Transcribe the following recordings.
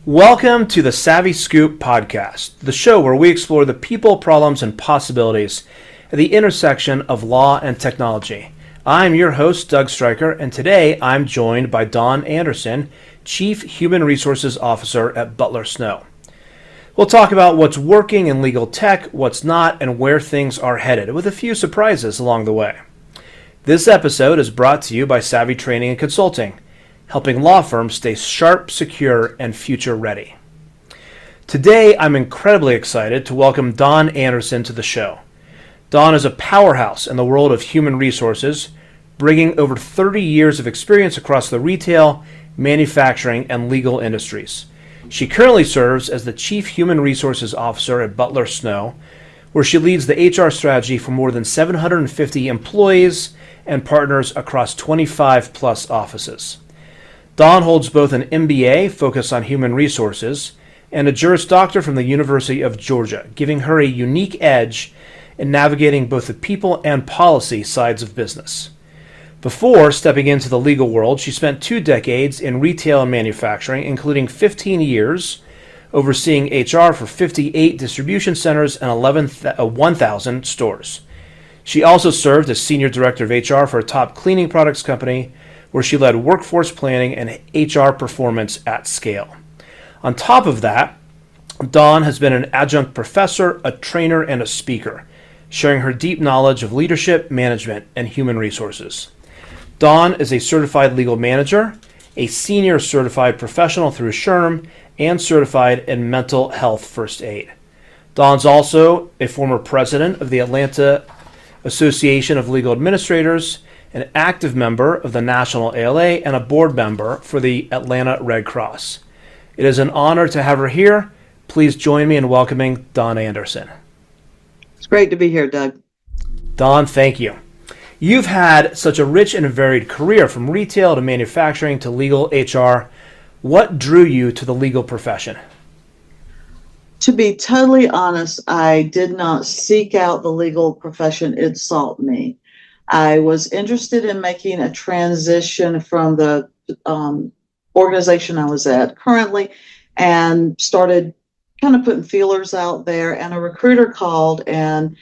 Welcome to the Savvy Scoop podcast, the show where we explore the people, problems, and possibilities at the intersection of law and technology. I'm your host, Doug Stryker, and today I'm joined by Dawn Anderson, Chief Human Resources Officer at Butler Snow. We'll talk about what's working in legal tech, what's not, and where things are headed, with a few surprises along the way. This episode is brought to you by Savvy Training and Consulting, helping law firms stay sharp, secure, and future-ready. Today, I'm incredibly excited to welcome Dawn Anderson to the show. Dawn is a powerhouse in the world of human resources, bringing over 30 years of experience across the retail, manufacturing, and legal industries. She currently serves as the Chief Human Resources Officer at Butler Snow, where she leads the HR strategy for more than 750 employees and partners across 25-plus offices. Dawn holds both an MBA focused on human resources and a Juris Doctor from the University of Georgia, giving her a unique edge in navigating both the people and policy sides of business. Before stepping into the legal world, she spent 2 decades in retail and manufacturing, including 15 years overseeing HR for 58 distribution centers and 1,000 stores. She also served as Senior Director of HR for a top cleaning products company, where she led workforce planning and HR performance at scale. On top of that, Dawn has been an adjunct professor, a trainer, and a speaker, sharing her deep knowledge of leadership, management, and human resources. Dawn is a certified legal manager, a senior certified professional through SHRM, and certified in mental health first aid. Dawn's also a former president of the Atlanta Association of Legal Administrators, an active member of the National ALA, and a board member for the Atlanta Red Cross. It is an honor to have her here. Please join me in welcoming Dawn Anderson. It's great to be here, Doug. Dawn, thank you. You've had such a rich and varied career, from retail to manufacturing to legal HR. What drew you to the legal profession? To be totally honest, I did not seek out the legal profession. It sought me. I was interested in making a transition from the organization I was at currently, and started kind of putting feelers out there, and a recruiter called and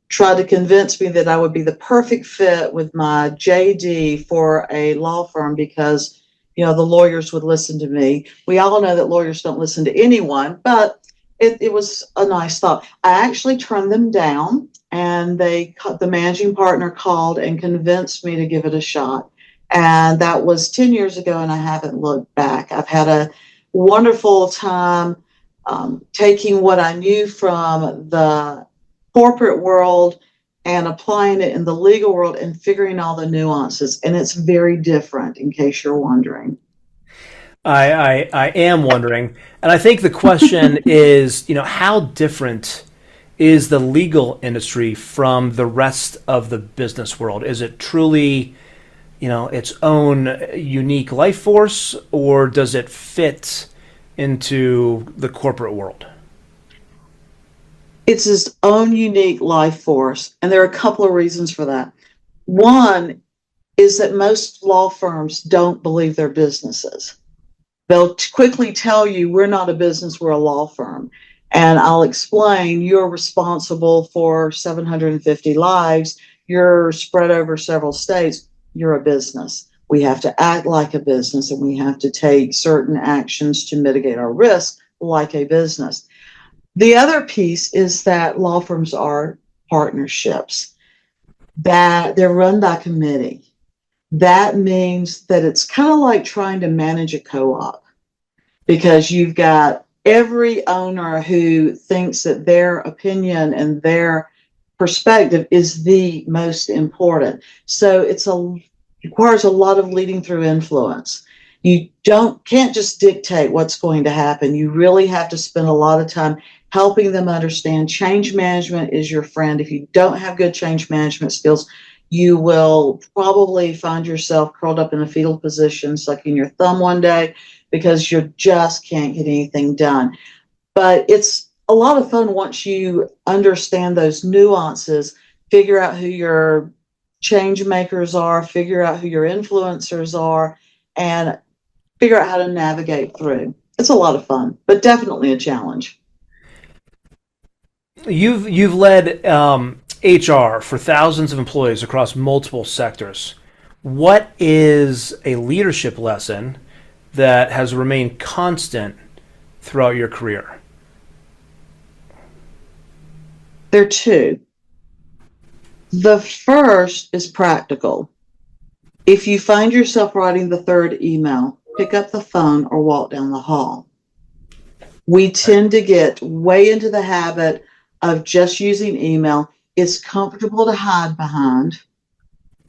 tried to convince me that I would be the perfect fit with my JD for a law firm because, the lawyers would listen to me. We all know that lawyers don't listen to anyone, but it was a nice thought. I actually turned them down, and the managing partner called and convinced me to give it a shot. And that was 10 years ago, and I haven't looked back. I've had a wonderful time taking what I knew from the corporate world and applying it in the legal world and figuring all the nuances. And it's very different, in case you're wondering. I am wondering. And I think the question is, how different is the legal industry from the rest of the business world? Is it truly, its own unique life force, or does it fit into the corporate world? It's its own unique life force, and there are a couple of reasons for that. One is that most law firms don't believe they're businesses. They'll quickly tell you, we're not a business, we're a law firm. And I'll explain, you're responsible for 750 lives, you're spread over several states, you're a business. We have to act like a business, and we have to take certain actions to mitigate our risk like a business. The other piece is that law firms are partnerships, that they're run by committee. That means that it's kind of like trying to manage a co-op, because you've got every owner who thinks that their opinion and their perspective is the most important. So it requires a lot of leading through influence. You can't just dictate what's going to happen. You really have to spend a lot of time helping them understand change management is your friend. If you don't have good change management skills, you will probably find yourself curled up in a fetal position, sucking your thumb one day, because you just can't get anything done. But it's a lot of fun once you understand those nuances, figure out who your change makers are, figure out who your influencers are, and figure out how to navigate through. It's a lot of fun, but definitely a challenge. You've led HR for thousands of employees across multiple sectors. What is a leadership lesson that has remained constant throughout your career? There are two. The first is practical. If you find yourself writing the third email, pick up the phone or walk down the hall. We tend to get way into the habit of just using email. It's comfortable to hide behind,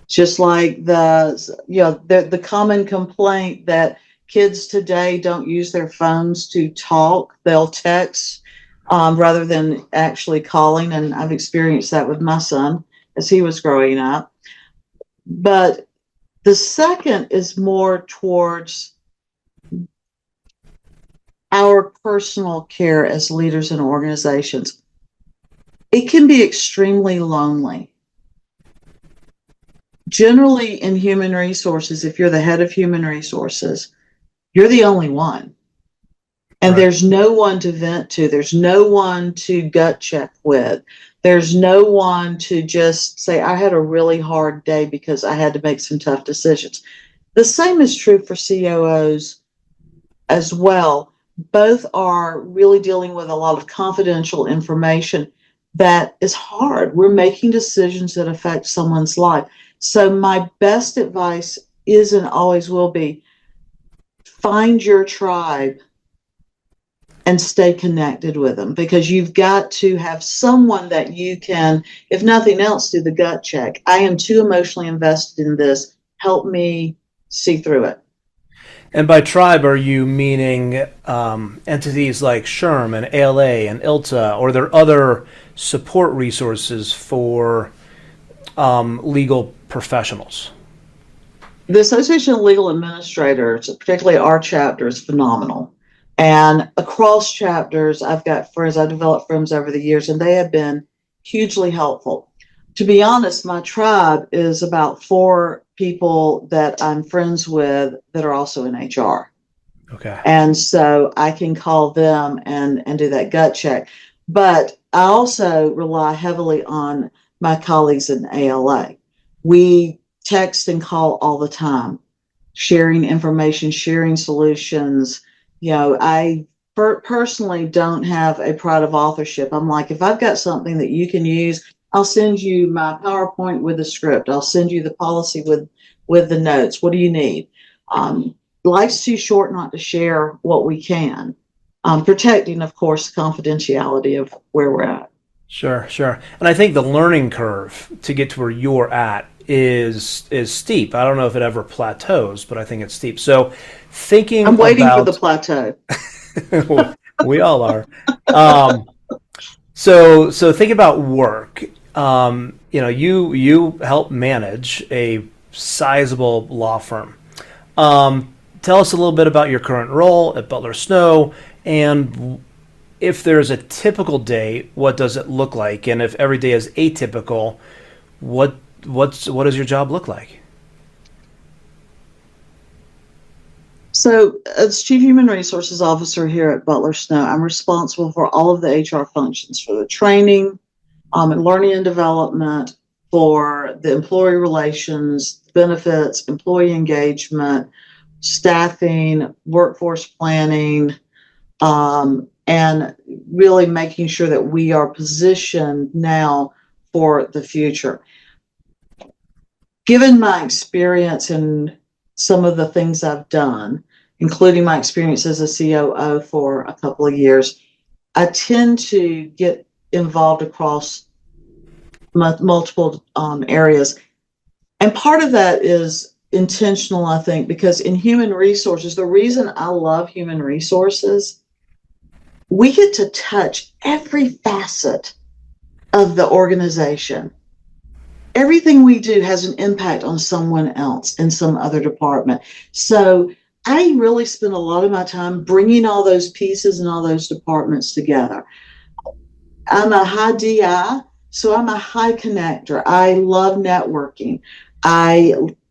just like the common complaint that kids today don't use their phones to talk. They'll text rather than actually calling. And I've experienced that with my son as he was growing up. But the second is more towards our personal care as leaders in organizations. It can be extremely lonely. Generally, in human resources, if you're the head of human resources, you're the only one. And Right. there's no one to vent to. There's no one to gut check with. There's no one to just say, I had a really hard day because I had to make some tough decisions. The same is true for COOs as well. Both are really dealing with a lot of confidential information that is hard. We're making decisions that affect someone's life. So my best advice is and always will be, find your tribe and stay connected with them, because you've got to have someone that you can, if nothing else, do the gut check. I am too emotionally invested in this. Help me see through it. And by tribe, are you meaning entities like SHRM and ALA and ILTA, or are there other support resources for legal professionals? The Association of Legal Administrators, particularly our chapter, is phenomenal. And across chapters, I've got friends, I've developed friends over the years, and they have been hugely helpful. To be honest, my tribe is about 4 people that I'm friends with that are also in HR. Okay. And so I can call them and do that gut check. But I also rely heavily on my colleagues in ALA. We text and call all the time, sharing information, sharing solutions. I personally don't have a pride of authorship. I'm like, if I've got something that you can use, I'll send you my PowerPoint with the script. I'll send you the policy with the notes. What do you need? Life's too short not to share what we can, protecting, of course, the confidentiality of where we're at. Sure, sure. And I think the learning curve to get to where you're at is steep. I don't know if it ever plateaus, but I think it's steep. So thinking I'm waiting for the about plateau. we all are. Um, so think about work. You help manage a sizable law firm. Tell us a little bit about your current role at Butler Snow, and if there's a typical day, what does it look like? And if every day is atypical, what does your job look like? So, as Chief Human Resources Officer here at Butler Snow, I'm responsible for all of the HR functions, for the training, and learning and development, for the employee relations, benefits, employee engagement, staffing, workforce planning, and really making sure that we are positioned now for the future. Given my experience in some of the things I've done, including my experience as a COO for a couple of years, I tend to get involved across multiple areas. And part of that is intentional, I think, because in human resources, the reason I love human resources, we get to touch every facet of the organization. Everything we do has an impact on someone else in some other department. So I really spend a lot of my time bringing all those pieces and all those departments together. I'm a high DI, so I'm a high connector. I love networking.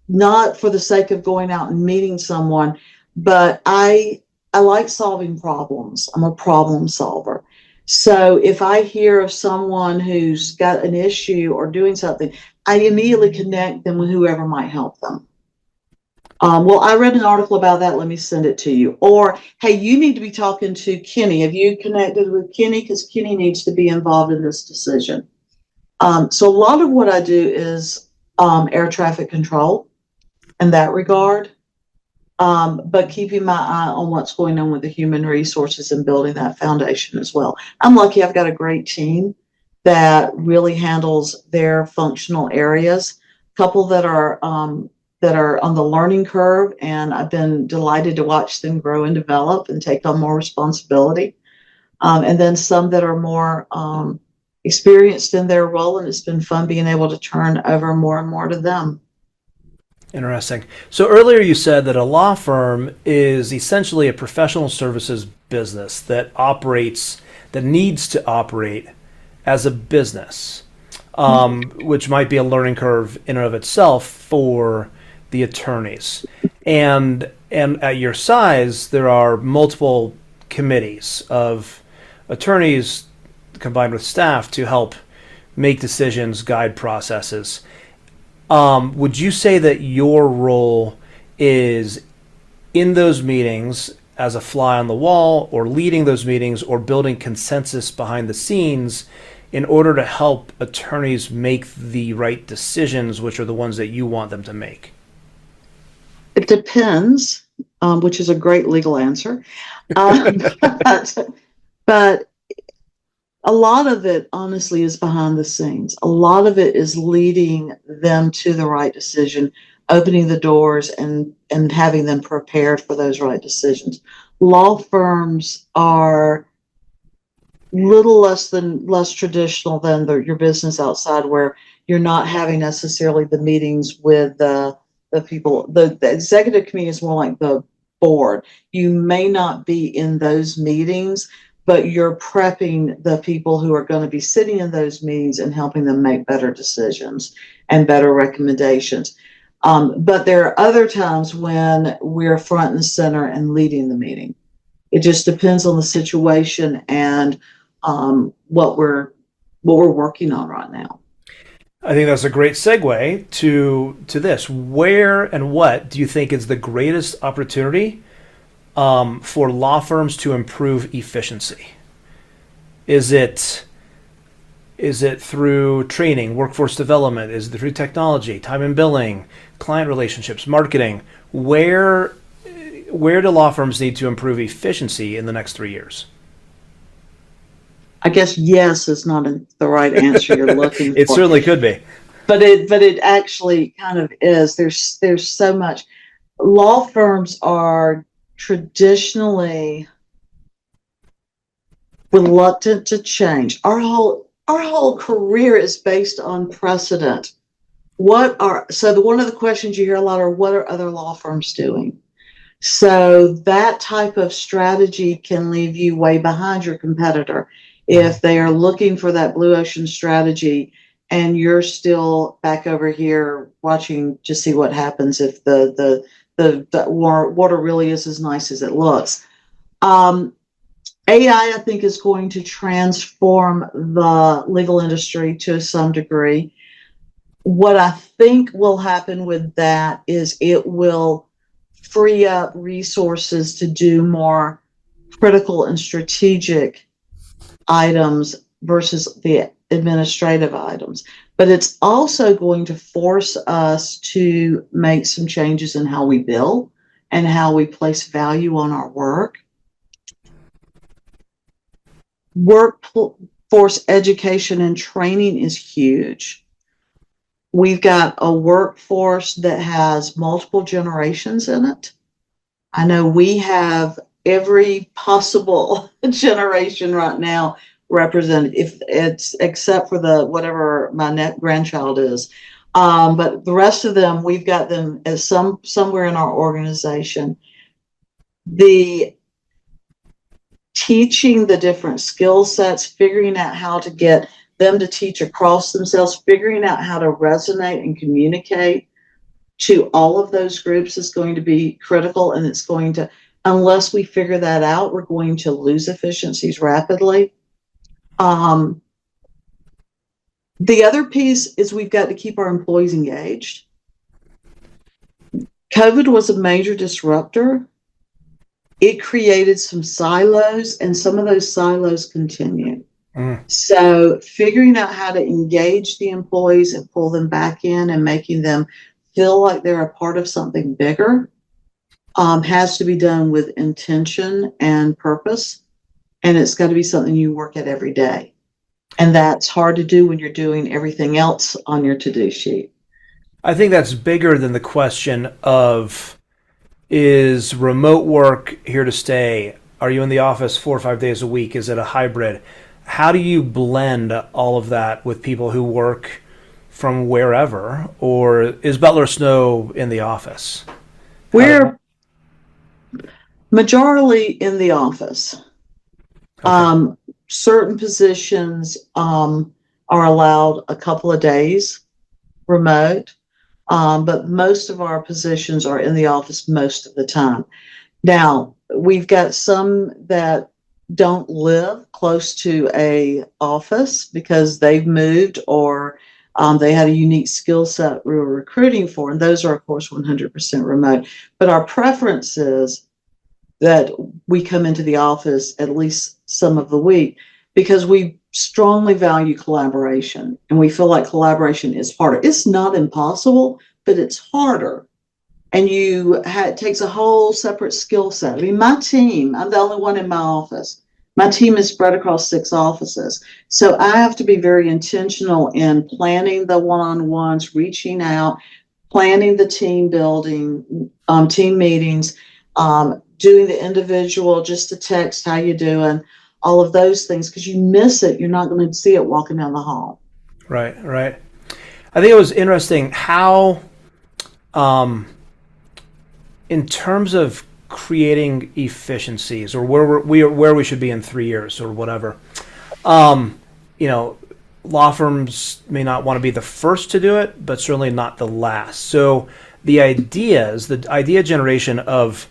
Not for the sake of going out and meeting someone, but I I like solving problems. I'm a problem solver. So if I hear of someone who's got an issue or doing something, I immediately connect them with whoever might help them. Well, I read an article about that. Let me send it to you. Or, hey, you need to be talking to Kenny. Have you connected with Kenny? Because Kenny needs to be involved in this decision. So a lot of what I do is air traffic control in that regard, but keeping my eye on what's going on with the human resources and building that foundation as well. I'm lucky I've got a great team that really handles their functional areas. A couple that are on the learning curve, and I've been delighted to watch them grow and develop and take on more responsibility. And then some that are more experienced in their role, and it's been fun being able to turn over more and more to them. Interesting. So earlier you said that a law firm is essentially a professional services business that operates, that needs to operate as a business, which might be a learning curve in and of itself for the attorneys. And at your size, there are multiple committees of attorneys combined with staff to help make decisions, guide processes. Would you say that your role is in those meetings as a fly on the wall, or leading those meetings, or building consensus behind the scenes in order to help attorneys make the right decisions, which are the ones that you want them to make? It depends, which is a great legal answer. Um, but, but a lot of it, honestly, is behind the scenes. A lot of it is leading them to the right decision, opening the doors, and having them prepared for those right decisions. Law firms are little less traditional than your business outside, where you're not having necessarily the meetings with the people. The executive committee is more like the board. You may not be in those meetings, but you're prepping the people who are going to be sitting in those meetings and helping them make better decisions and better recommendations. But there are other times when we're front and center and leading the meeting. It just depends on the situation and what we're working on right now. I think that's a great segue to this. Where and what do you think is the greatest opportunity for law firms to improve efficiency? Is it through training, workforce development? Is it through technology, time and billing, client relationships, marketing? Where do law firms need to improve efficiency in the next 3 years? I guess yes is not the right answer you're looking for. It certainly could be. But it actually kind of is. There's so much. Law firms are traditionally reluctant to change. Our whole career is based on precedent. One of the questions you hear a lot are, what are other law firms doing? So that type of strategy can leave you way behind your competitor if they are looking for that blue ocean strategy and you're still back over here watching to see what happens if the water really is as nice as it looks. AI, I think, is going to transform the legal industry to some degree. What I think will happen with that is it will free up resources to do more critical and strategic items versus the administrative items. But it's also going to force us to make some changes in how we bill and how we place value on our work. Workforce education and training is huge. We've got a workforce that has multiple generations in it. I know we have every possible generation right now represented, if it's except for whatever my grandchild is. But the rest of them, we've got them as somewhere in our organization. The teaching the different skill sets, figuring out how to get them to teach across themselves, figuring out how to resonate and communicate to all of those groups is going to be critical, and it's going to unless we figure that out, we're going to lose efficiencies rapidly. The other piece is we've got to keep our employees engaged. COVID was a major disruptor. It created some silos, and some of those silos continue. So figuring out how to engage the employees and pull them back in and making them feel like they're a part of something bigger has to be done with intention and purpose. And it's got to be something you work at every day. And that's hard to do when you're doing everything else on your to-do sheet. I think that's bigger than the question of, is remote work here to stay? Are you in the office 4 or 5 days a week? Is it a hybrid? How do you blend all of that with people who work from wherever? Or is Butler Snow in the office? We're majorly in the office. Okay. Certain positions are allowed a couple of days remote, but most of our positions are in the office most of the time. Now, we've got some that don't live close to a office because they've moved or they had a unique skill set we were recruiting for, and those are, of course, 100% remote. But our preference is that we come into the office at least some of the week because we strongly value collaboration, and we feel like collaboration is harder. It's not impossible, but it's harder. And it takes a whole separate skill set. I mean, my team, I'm the only one in my office. My team is spread across 6 offices. So I have to be very intentional in planning the one-on-ones, reaching out, planning the team building, team meetings, doing the individual, just a text, how you doing, all of those things. Because you miss it, you're not going to see it walking down the hall. Right. I think it was interesting how, in terms of creating efficiencies or where we should be in 3 years or whatever, law firms may not want to be the first to do it, but certainly not the last. So the idea generation of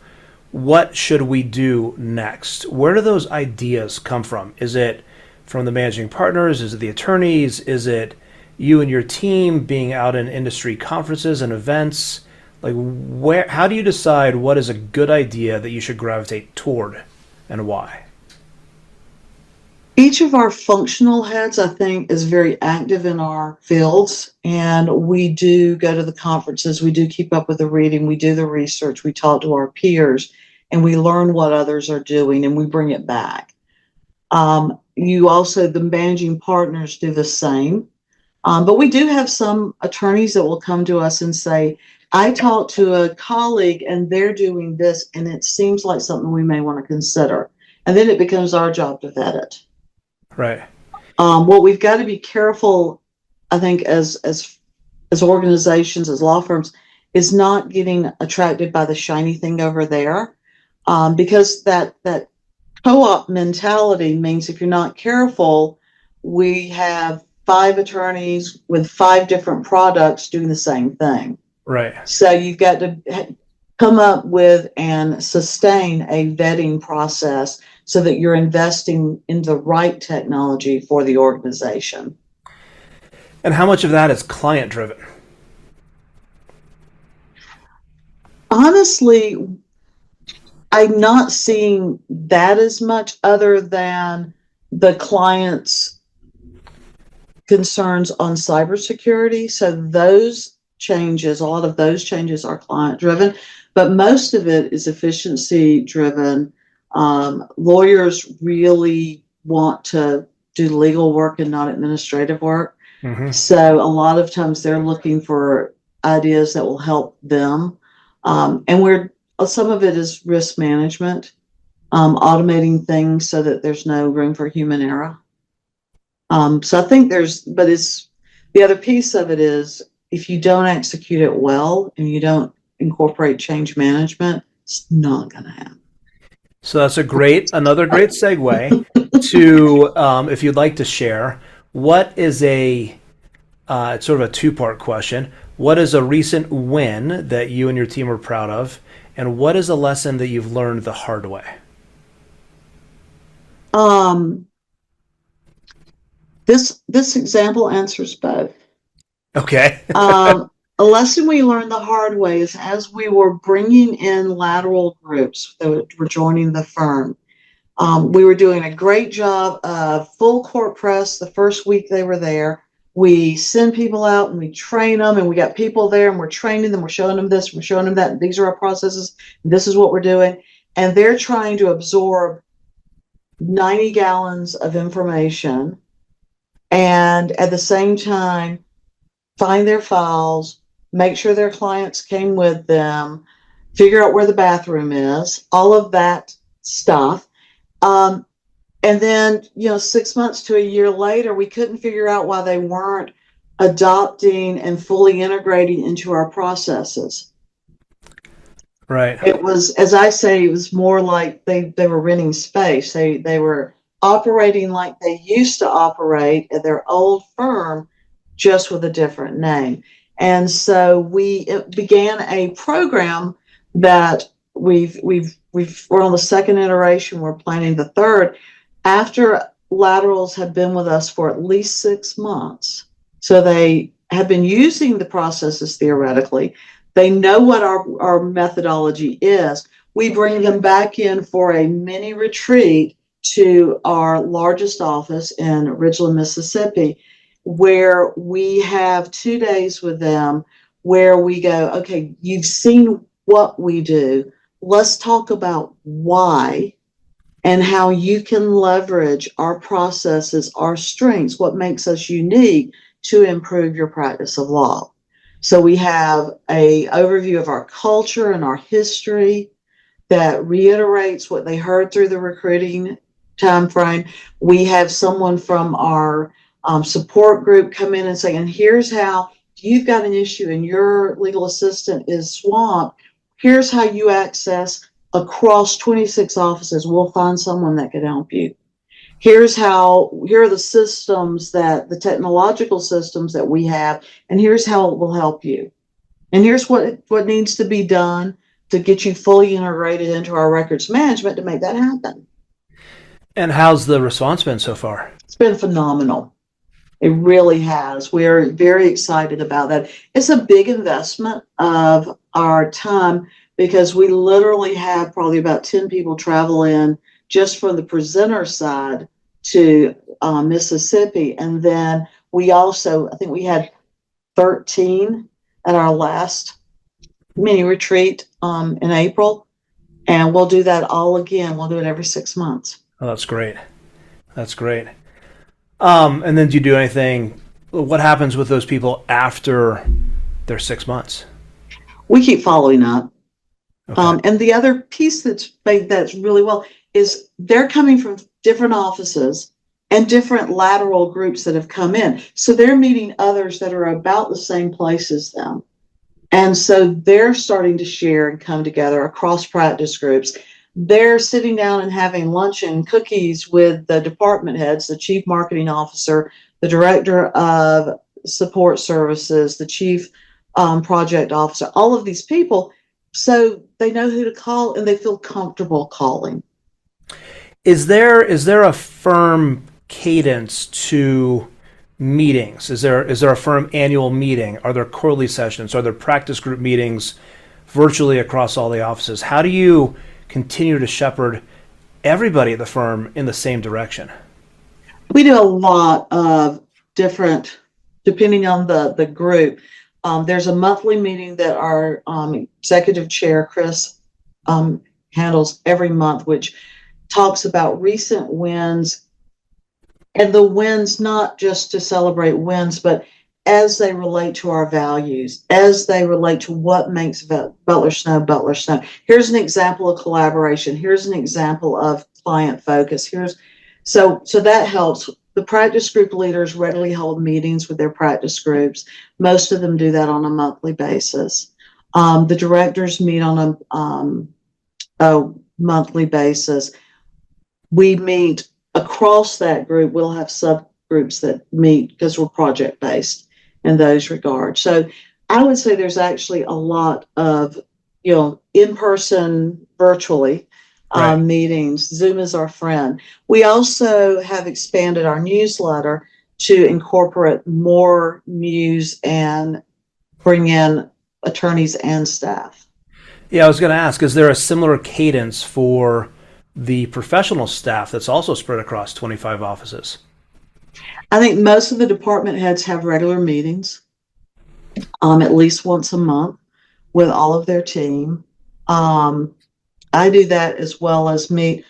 what should we do next? Where do those ideas come from? Is it from the managing partners? Is it the attorneys? Is it you and your team being out in industry conferences and events? Like, how do you decide what is a good idea that you should gravitate toward and why? Each of our functional heads, I think, is very active in our fields, and we do go to the conferences, we do keep up with the reading, we do the research, we talk to our peers, and we learn what others are doing, and we bring it back. The managing partners do the same, but we do have some attorneys that will come to us and say, I talked to a colleague and they're doing this, and it seems like something we may want to consider. And then it becomes our job to vet it. Right. What we've got to be careful, I think, as organizations, as law firms, is not getting attracted by the shiny thing over there, because that co-op mentality means if you're not careful, we have 5 attorneys with 5 different products doing the same thing. Right. So you've got to come up with and sustain a vetting process so that you're investing in the right technology for the organization. And how much of that is client driven? Honestly, I'm not seeing that as much other than the client's concerns on cybersecurity. So a lot of those changes are client driven, but most of it is efficiency driven. Lawyers really want to do legal work and not administrative work. Mm-hmm. So a lot of times they're looking for ideas that will help them. And some of it is risk management, automating things so that there's no room for human error. So I think the other piece of it is, if you don't execute it well and you don't incorporate change management, it's not going to happen. So that's another great segue to, if you'd like to share, what is it's sort of a 2-part question. What is a recent win that you and your team are proud of? And what is a lesson that you've learned the hard way? Um, this example answers both. Okay. A lesson we learned the hard way is as we were bringing in lateral groups that were joining the firm, we were doing a great job of full court press the first week they were there. We send people out and we train them, and we got people there and we're training them. We're showing them this, we're showing them that. And these are our processes. This is what we're doing. And they're trying to absorb 90 gallons of information and at the same time find their files, make sure their clients came with them, figure out where the bathroom is, all of that stuff. And then, 6 months to a year later, we couldn't figure out why they weren't adopting and fully integrating into our processes. Right. It was, as I say, it was more like they were renting space. They were operating like they used to operate at their old firm, just with a different name. And so we began a program that we're on the second iteration. We're planning the third. After laterals have been with us for at least 6 months, so they have been using the processes theoretically. They know what our methodology is. We bring them back in for a mini retreat to our largest office in Ridgeland, Mississippi, where we have 2 days with them where we go, okay, you've seen what we do. Let's talk about why and how you can leverage our processes, our strengths, what makes us unique to improve your practice of law. So we have an overview of our culture and our history that reiterates what they heard through the recruiting timeframe. We have someone from our support group come in and say, and here's how you've got an issue and your legal assistant is swamped. Here's how you access across 26 offices. We'll find someone that can help you. Here are the systems the technological systems that we have, and here's how it will help you. And here's what needs to be done to get you fully integrated into our records management to make that happen. And how's the response been so far? It's been phenomenal. It really has. We're very excited about that. It's a big investment of our time because we literally have probably about 10 people travel in just from the presenter side to Mississippi. And then we also, I think we had 13 at our last mini retreat in April. And we'll do that all again. We'll do it every 6 months. Oh, that's great. That's great. And then do you do anything? What happens with those people after their 6 months? We keep following up. Okay. And the other piece that's really well is they're coming from different offices and different lateral groups that have come in. So they're meeting others that are about the same place as them. And so they're starting to share and come together across practice groups. They're sitting down and having lunch and cookies with the department heads, the chief marketing officer, the director of support services, the chief project officer, all of these people. So they know who to call and they feel comfortable calling. Is there a firm cadence to meetings? Is there a firm annual meeting? Are there quarterly sessions? Are there practice group meetings virtually across all the offices? How do you continue to shepherd everybody at the firm in the same direction? We do a lot of different, depending on the group. There's a monthly meeting that our executive chair, Chris, handles every month, which talks about recent wins, and the wins not just to celebrate wins, but as they relate to our values, as they relate to what makes Butler Snow. Here's an example of collaboration. Here's an example of client focus. So that helps. The practice group leaders regularly hold meetings with their practice groups. Most of them do that on a monthly basis. The directors meet on a monthly basis. We meet across that group. We'll have subgroups that meet because we're project based in those regards. So I would say there's actually a lot of in-person, virtually Right. meetings. Zoom is our friend. We also have expanded our newsletter to incorporate more news and bring in attorneys and staff. Yeah, I was going to ask, is there a similar cadence for the professional staff that's also spread across 25 offices? I think most of the department heads have regular meetings, at least once a month with all of their team. I do that as well as meet,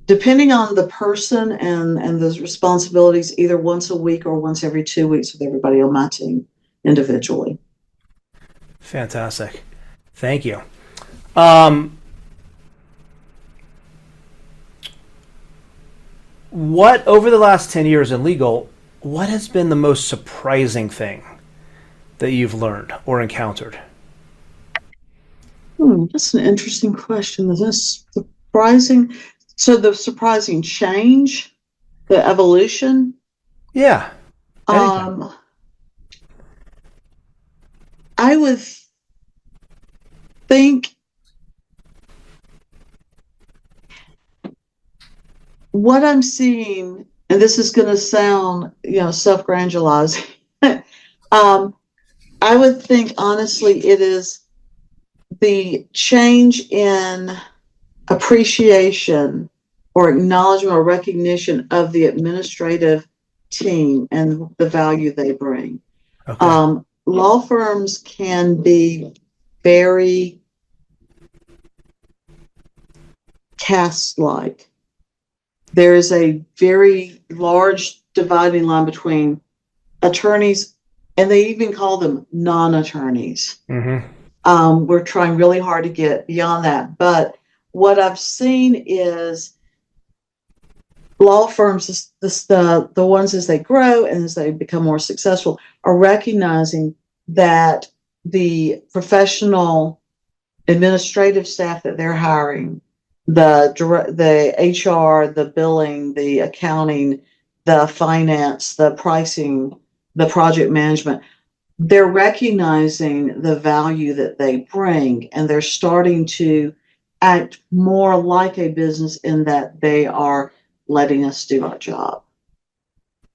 depending on the person and the responsibilities, either once a week or once every 2 weeks with everybody on my team individually. Fantastic. Thank you. Um, what, over the last 10 years in legal, what has been the most surprising thing that you've learned or encountered? That's an interesting question. Is this surprising? So the surprising change, the evolution. Yeah, anything. I would think what I'm seeing, and this is going to sound, self-grandializing. I would think honestly, it is the change in appreciation or acknowledgement or recognition of the administrative team and the value they bring. Okay. Law firms can be very caste-like. There is a very large dividing line between attorneys, and they even call them non-attorneys. Mm-hmm. We're trying really hard to get beyond that. But what I've seen is law firms, the ones as they grow and as they become more successful, are recognizing that the professional administrative staff that they're hiring, the HR, the billing, the accounting, the finance, the pricing, the project management, they're recognizing the value that they bring, and they're starting to act more like a business in that they are letting us do our job.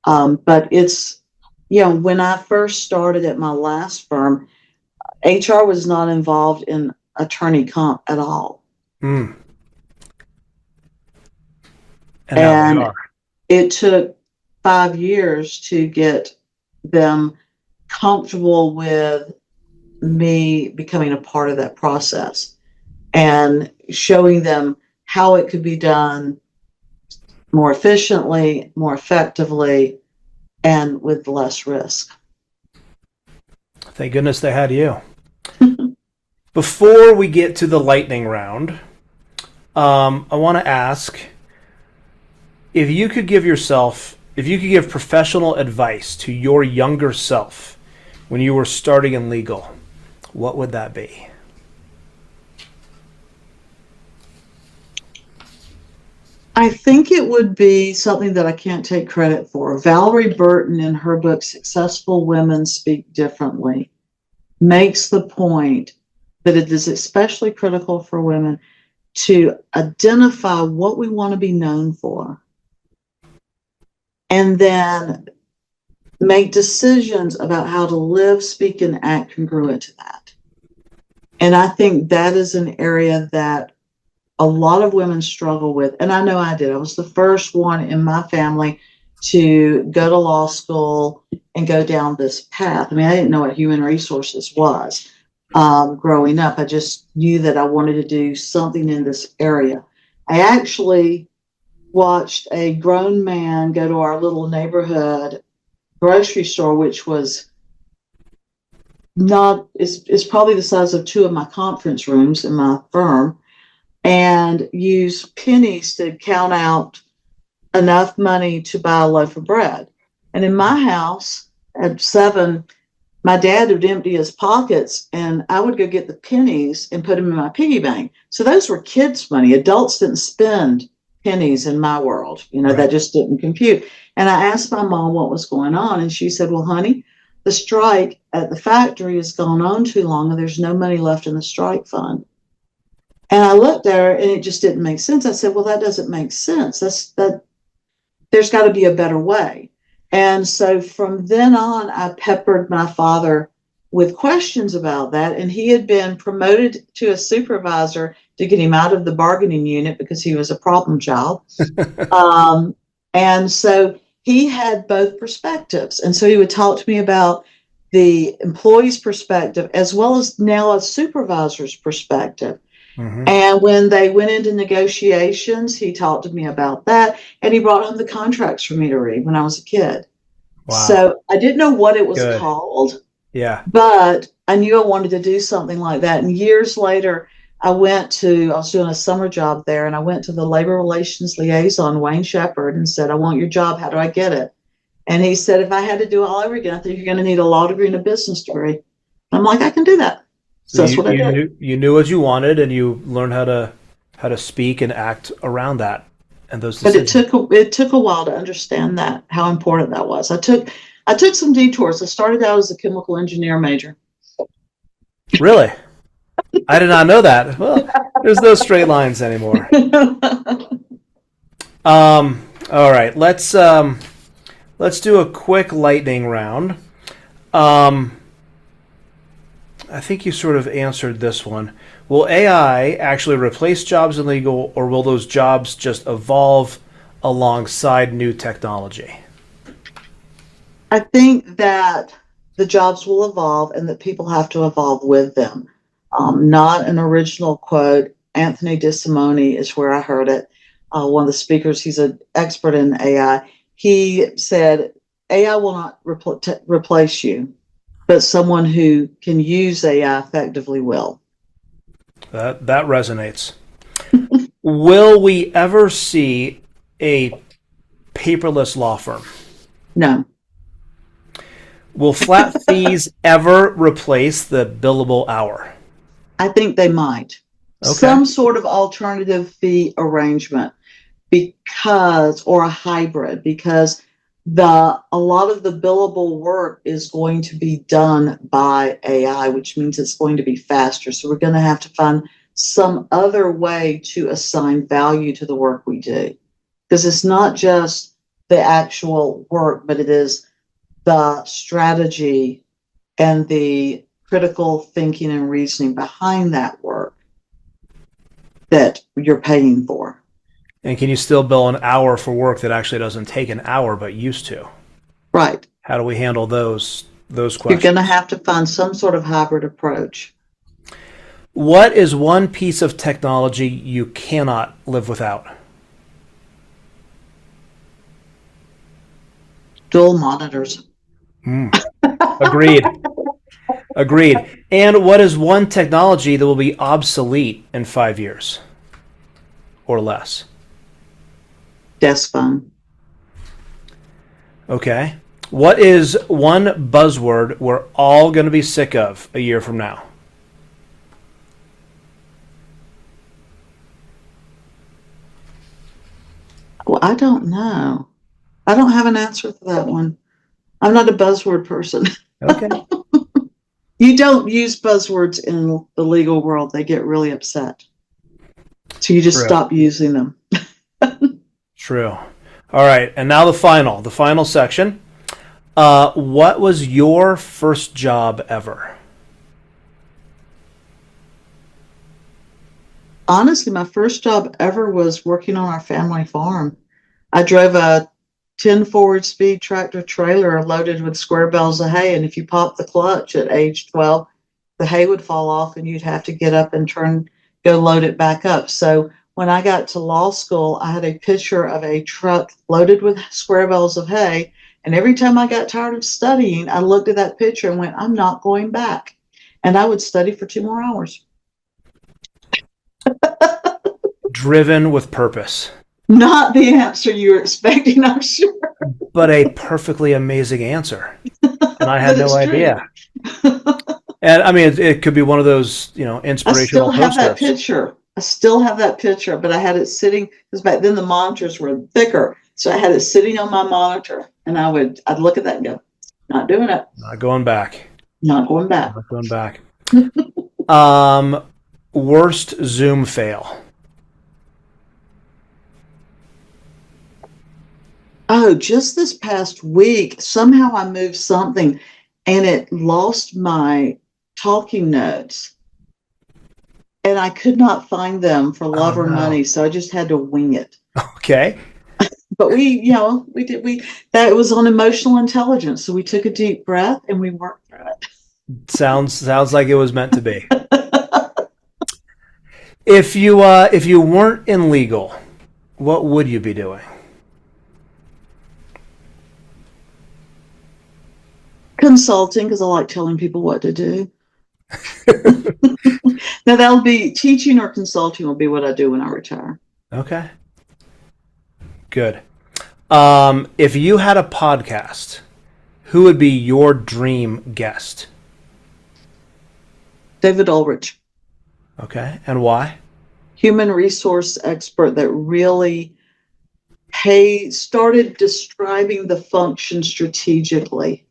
But it's, when I first started at my last firm, HR was not involved in attorney comp at all. Mm. And now they And are. it took 5 years to get them comfortable with me becoming a part of that process and showing them how it could be done more efficiently, more effectively, and with less risk. Thank goodness they had you. Before we get to the lightning round, I want to ask if you could give professional advice to your younger self when you were starting in legal, what would that be? I think it would be something that I can't take credit for. Valerie Burton, in her book, Successful Women Speak Differently, makes the point that it is especially critical for women to identify what we want to be known for and then make decisions about how to live, speak, and act congruent to that. And I think that is an area that a lot of women struggle with. And I know I did. I was the first one in my family to go to law school and go down this path. I mean, I didn't know what human resources was growing up. I just knew that I wanted to do something in this area. I actually watched a grown man go to our little neighborhood grocery store, which was not, it's probably the size of 2 of my conference rooms in my firm, and use pennies to count out enough money to buy a loaf of bread. And in my house at 7, my dad would empty his pockets and I would go get the pennies and put them in my piggy bank. So those were kids' money. Adults didn't spend pennies in my world. Right. That just didn't compute. And I asked my mom what was going on, and she said, well, honey, the strike at the factory has gone on too long and there's no money left in the strike fund. And I looked at her and it just didn't make sense. I said, well, that doesn't make sense. There's got to be a better way. And so from then on, I peppered my father with questions about that. And he had been promoted to a supervisor to get him out of the bargaining unit because he was a problem child. And so he had both perspectives. And so he would talk to me about the employee's perspective as well as now a supervisor's perspective. Mm-hmm. And when they went into negotiations, he talked to me about that. And he brought home the contracts for me to read when I was a kid. Wow. So I didn't know what it was called. Yeah. But I knew I wanted to do something like that. And years later, I was doing a summer job there, and I went to the labor relations liaison, Wayne Shepherd, and said, I want your job. How do I get it? And he said, if I had to do it all over again, I think you're going to need a law degree and a business degree. I'm like, I can do that. So that's what I did. You knew what you wanted, and you learned how to speak and act around that and those decisions. But it took a while to understand that, how important that was. I took some detours. I started out as a chemical engineer major. Really? I did not know that. Well, there's no straight lines anymore. All right, let's do a quick lightning round. I think you sort of answered this one. Will AI actually replace jobs in legal, or will those jobs just evolve alongside new technology? I think that the jobs will evolve and that people have to evolve with them. Not an original quote. Anthony DeSimone is where I heard it. One of the speakers, he's an expert in AI. He said, AI will not replace you, but someone who can use AI effectively will. That resonates. Will we ever see a paperless law firm? No. Will flat fees ever replace the billable hour? I think they might. Okay. Some sort of alternative fee arrangement or a hybrid, because a lot of the billable work is going to be done by AI, which means it's going to be faster. So we're going to have to find some other way to assign value to the work we do, because it's not just the actual work, but it is the strategy and the critical thinking and reasoning behind that work that you're paying for. And can you still bill an hour for work that actually doesn't take an hour but used to? Right. How do we handle those questions? You're going to have to find some sort of hybrid approach. What is one piece of technology you cannot live without? Dual monitors. Agreed. Agreed. And what is one technology that will be obsolete in 5 years or less? Desk phone. Okay. What is one buzzword we're all going to be sick of a year from now? Well, I don't know. I don't have an answer for that one. I'm not a buzzword person. Okay. You don't use buzzwords in the legal world. They get really upset. So you just stop using them. True. All right. And now the final section. What was your first job ever? Honestly, my first job ever was working on our family farm. I drove a 10 forward-speed tractor trailer loaded with square bales of hay, and if you popped the clutch at age 12, the hay would fall off, and you'd have to get up and go load it back up. So when I got to law school, I had a picture of a truck loaded with square bales of hay, and every time I got tired of studying, I looked at that picture and went, I'm not going back. And I would study for 2 more hours. Driven with purpose. Not the answer you were expecting, I'm sure. But a perfectly amazing answer. And I had no idea. And I mean, it could be one of those, inspirational posters. I still have that picture, but I had it sitting, because back then the monitors were thicker. So I had it sitting on my monitor, and I'd look at that and go, Not doing it. Not going back. Not going back. Not going back. Worst Zoom fail. Oh, just this past week, somehow I moved something and it lost my talking notes. And I could not find them for love or money, so I just had to wing it. Okay. But that was on emotional intelligence. So we took a deep breath and we worked through it. Sounds like it was meant to be. If you weren't in legal, what would you be doing? Consulting, because I like telling people what to do. Now that'll be teaching or consulting will be what I do when I retire. Okay. Good. If you had a podcast, who would be your dream guest? David Ulrich. Okay. And why? Human resource expert that really started describing the function strategically.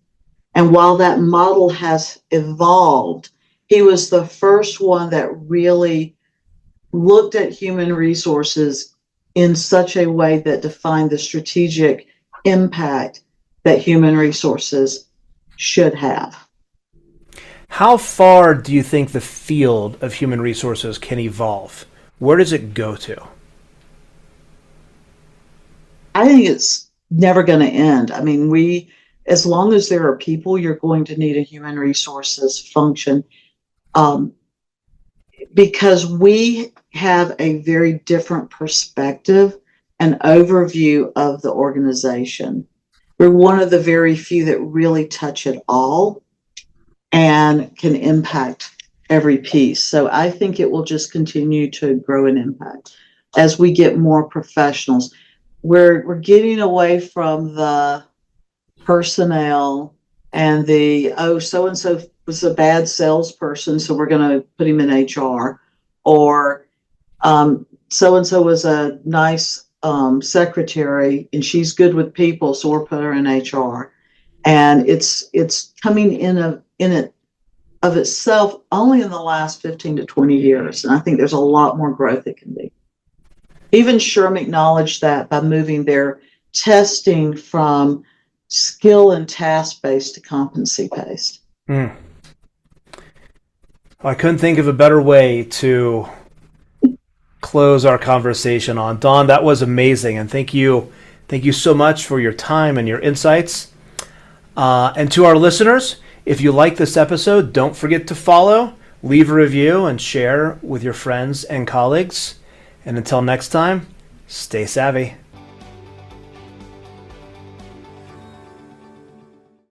And while that model has evolved, he was the first one that really looked at human resources in such a way that defined the strategic impact that human resources should have. How far do you think the field of human resources can evolve? Where does it go to? I think it's never going to end. I mean, as long as there are people, you're going to need a human resources function. Because we have a very different perspective and overview of the organization. We're one of the very few that really touch it all and can impact every piece. So I think it will just continue to grow and impact as we get more professionals. We're getting away from the personnel and so-and-so was a bad salesperson, so we're going to put him in HR, or so-and-so was a nice secretary and she's good with people, so we'll put her in HR. And it's coming in it of itself only in the last 15 to 20 years. And I think there's a lot more growth it can be. Even SHRM acknowledged that by moving their testing from skill and task-based to competency-based. I couldn't think of a better way to close our conversation on. Dawn, that was amazing. And thank you so much for your time and your insights. And to our listeners, if you like this episode, don't forget to follow, leave a review, and share with your friends and colleagues. And until next time, stay savvy.